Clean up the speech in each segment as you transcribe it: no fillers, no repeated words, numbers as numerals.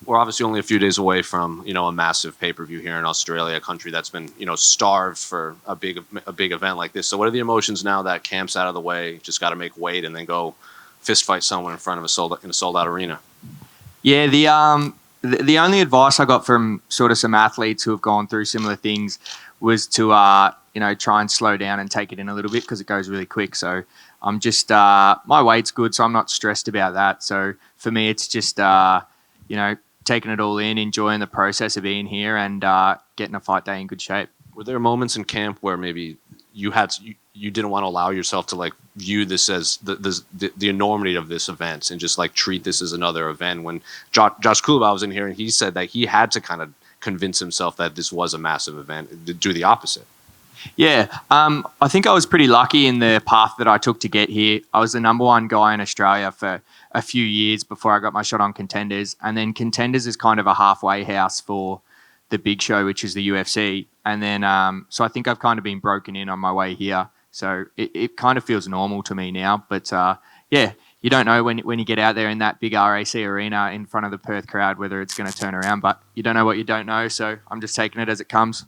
We're obviously only a few days away from, a massive pay-per-view here in Australia, a country that's been, starved for a big event like this. So what are the emotions now that camp's out of the way, just got to make weight and then go fist fight someone in front of a sold out arena? Yeah, the only advice I got from sort of some athletes who have gone through similar things was to try and slow down and take it in a little bit because it goes really quick. So I'm just my weight's good, so I'm not stressed about that. So for me, it's just taking it all in, enjoying the process of being here, and getting a fight day in good shape. Were there moments in camp where maybe you didn't want to allow yourself to view this as the enormity of this event and just treat this as another event? When Josh Kulabov was in here and he said that he had to kind of convince himself that this was a massive event, to do the opposite. Yeah, I think I was pretty lucky in the path that I took to get here. I was the number one guy in Australia for a few years before I got my shot on Contenders. And then Contenders is kind of a halfway house for the big show, which is the UFC. And then, so I think I've kind of been broken in on my way here. So it kind of feels normal to me now. But yeah, you don't know when you get out there in that big RAC arena in front of the Perth crowd whether it's going to turn around. But you don't know what you don't know. So I'm just taking it as it comes.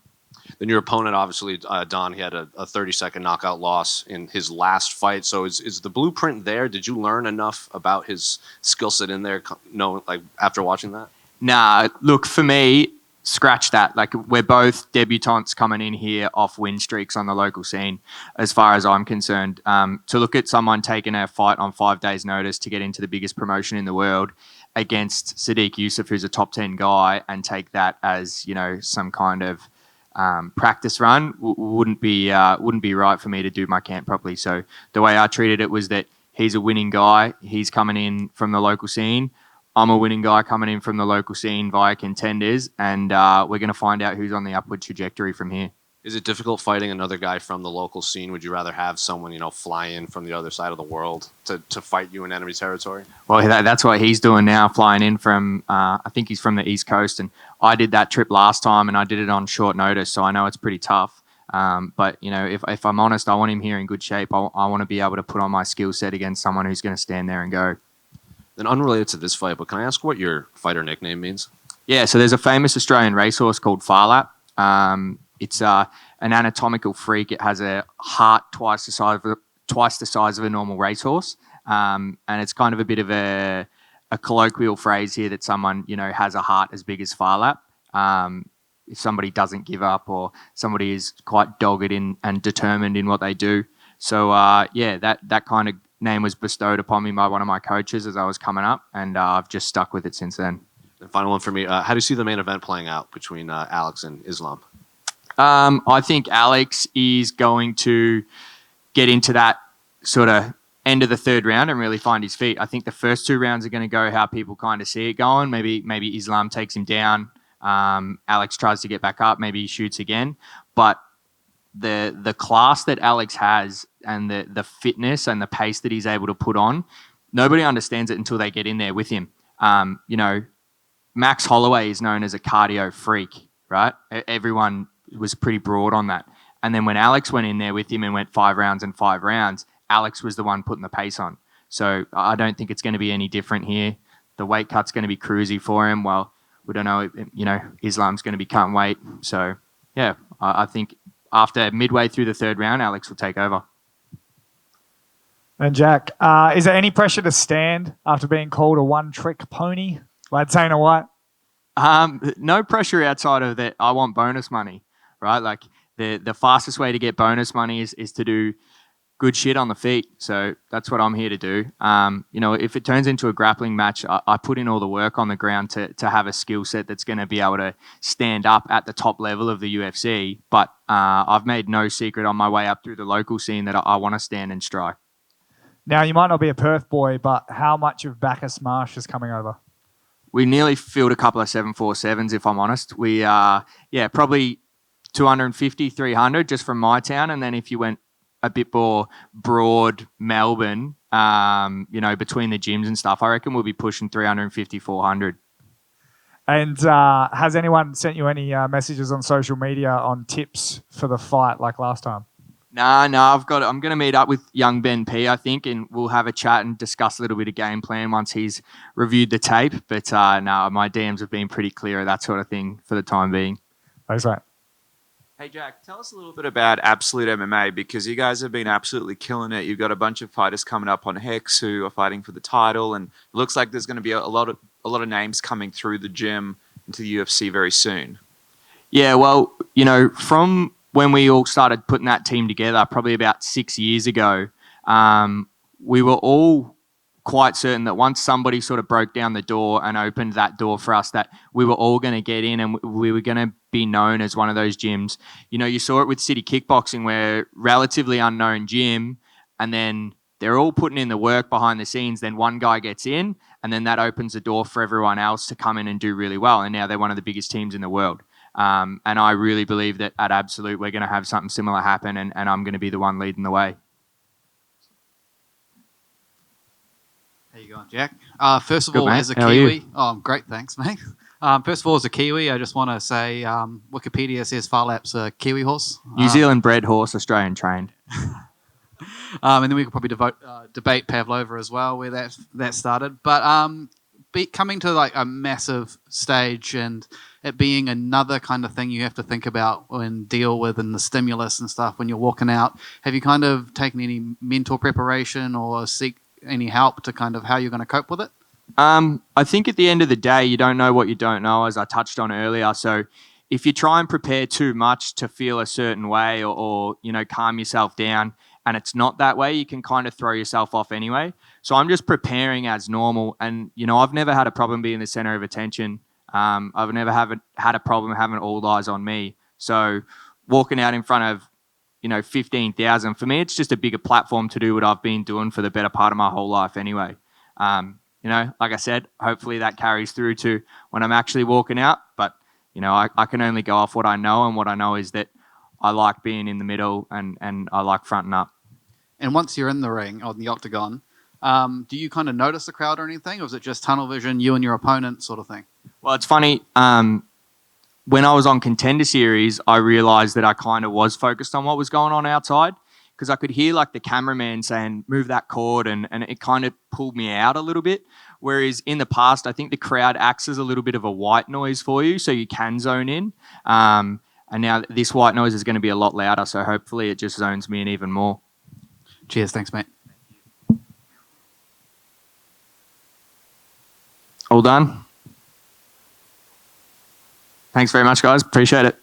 Then your opponent, obviously, Don, he had a 30-second knockout loss in his last fight. So is the blueprint there? Did you learn enough about his skill set in there, after watching that? Nah, look, for me, scratch that. We're both debutantes coming in here off win streaks on the local scene, as far as I'm concerned. To look at someone taking a fight on 5 days' notice to get into the biggest promotion in the world against Sadiq Youssef, who's a top 10 guy, and take that as, some kind of practice run wouldn't be right for me to do my camp properly. So the way I treated it was that he's a winning guy. He's coming in from the local scene. I'm a winning guy coming in from the local scene via Contenders, and we're going to find out who's on the upward trajectory from here. Is it difficult fighting another guy from the local scene? Would you rather have someone, fly in from the other side of the world to fight you in enemy territory? Well, that's what he's doing now, flying in from, I think he's from the East Coast, and I did that trip last time, and I did it on short notice, so I know it's pretty tough. But, if I'm honest, I want him here in good shape. I want to be able to put on my skill set against someone who's going to stand there and go. Then unrelated to this fight, but can I ask what your fighter nickname means? Yeah, so there's a famous Australian racehorse called Farlap. It's an anatomical freak. It has a heart twice the size of a normal racehorse, and it's kind of a bit of a colloquial phrase here that someone has a heart as big as Farlap. If somebody doesn't give up or somebody is quite dogged in and determined in what they do. So that kind of name was bestowed upon me by one of my coaches as I was coming up, and I've just stuck with it since then. And final one for me, how do you see the main event playing out between Alex and Islam? I think Alex is going to get into that sort of end of the third round and really find his feet. I think the first 2 rounds are going to go how people kind of see it going. Maybe Islam takes him down. Alex tries to get back up. Maybe he shoots again. But the class that Alex has and the fitness and the pace that he's able to put on, nobody understands it until they get in there with him. Max Holloway is known as a cardio freak, right? Everyone was pretty broad on that. And then when Alex went in there with him and went 5 rounds and 5 rounds, Alex was the one putting the pace on. So I don't think it's going to be any different here. The weight cut's going to be cruisy for him. Well, we don't know, Islam's going to be cutting weight. So, yeah, I think after midway through the third round, Alex will take over. And Jack, is there any pressure to stand after being called a one-trick pony by Dana White? No pressure outside of that. I want bonus money, right? The fastest way to get bonus money is to do good shit on the feet. So that's what I'm here to do. If it turns into a grappling match, I put in all the work on the ground to have a skill set that's going to be able to stand up at the top level of the UFC. But I've made no secret on my way up through the local scene that I want to stand and strike. Now, you might not be a Perth boy, but how much of Bacchus Marsh is coming over? We nearly filled a couple of 747s, if I'm honest. We probably 250, 300 just from my town. And then if you went a bit more broad Melbourne, between the gyms and stuff, I reckon we'll be pushing 350, 400. And has anyone sent you any messages on social media on tips for the fight like last time? I'm going to meet up with young Ben P, I think, and we'll have a chat and discuss a little bit of game plan once he's reviewed the tape. But my DMs have been pretty clear of that sort of thing for the time being. Thanks, mate. Hey, Jack, tell us a little bit about Absolute MMA, because you guys have been absolutely killing it. You've got a bunch of fighters coming up on Hex who are fighting for the title, and it looks like there's going to be a lot of names coming through the gym into the UFC very soon. Yeah, well, from when we all started putting that team together, probably about 6 years ago, we were all quite certain that once somebody sort of broke down the door and opened that door for us, that we were all going to get in and we were going to be known as one of those gyms. You saw it with City Kickboxing, where relatively unknown gym, and then they're all putting in the work behind the scenes. Then one guy gets in, and then that opens the door for everyone else to come in and do really well. And now they're one of the biggest teams in the world. And I really believe that at Absolute, we're going to have something similar happen, and I'm going to be the one leading the way. How you going, Jack? First of Good, all, mate. as a How are you? Kiwi, I'm great, thanks, mate. First of all, as a Kiwi, I just want to say Wikipedia says Farlap's a Kiwi horse. New Zealand bred horse, Australian trained. And then we could probably debate Pavlova as well, where that started. But coming to like a massive stage and it being another kind of thing you have to think about and deal with, and the stimulus and stuff when you're walking out, have you kind of taken any mental preparation or seek any help to kind of how you're going to cope with it? I think at the end of the day, you don't know what you don't know, as I touched on earlier. So if you try and prepare too much to feel a certain way or calm yourself down, and it's not that way, you can kind of throw yourself off anyway. So I'm just preparing as normal. And, I've never had a problem being the center of attention. I've never had a problem having all eyes on me. So walking out in front of 15,000, for me, it's just a bigger platform to do what I've been doing for the better part of my whole life anyway. Like I said, hopefully that carries through to when I'm actually walking out. But, I can only go off what I know, and what I know is that I like being in the middle and I like fronting up. And once you're in the ring, on the octagon, do you kind of notice the crowd or anything? Or is it just tunnel vision, you and your opponent sort of thing? Well, it's funny. When I was on Contender Series, I realized that I kind of was focused on what was going on outside, because I could hear like the cameraman saying, move that cord, and it kind of pulled me out a little bit. Whereas in the past, I think the crowd acts as a little bit of a white noise for you, so you can zone in. And now this white noise is going to be a lot louder, so hopefully it just zones me in even more. Cheers. Thanks, mate. All done? Thanks very much, guys. Appreciate it.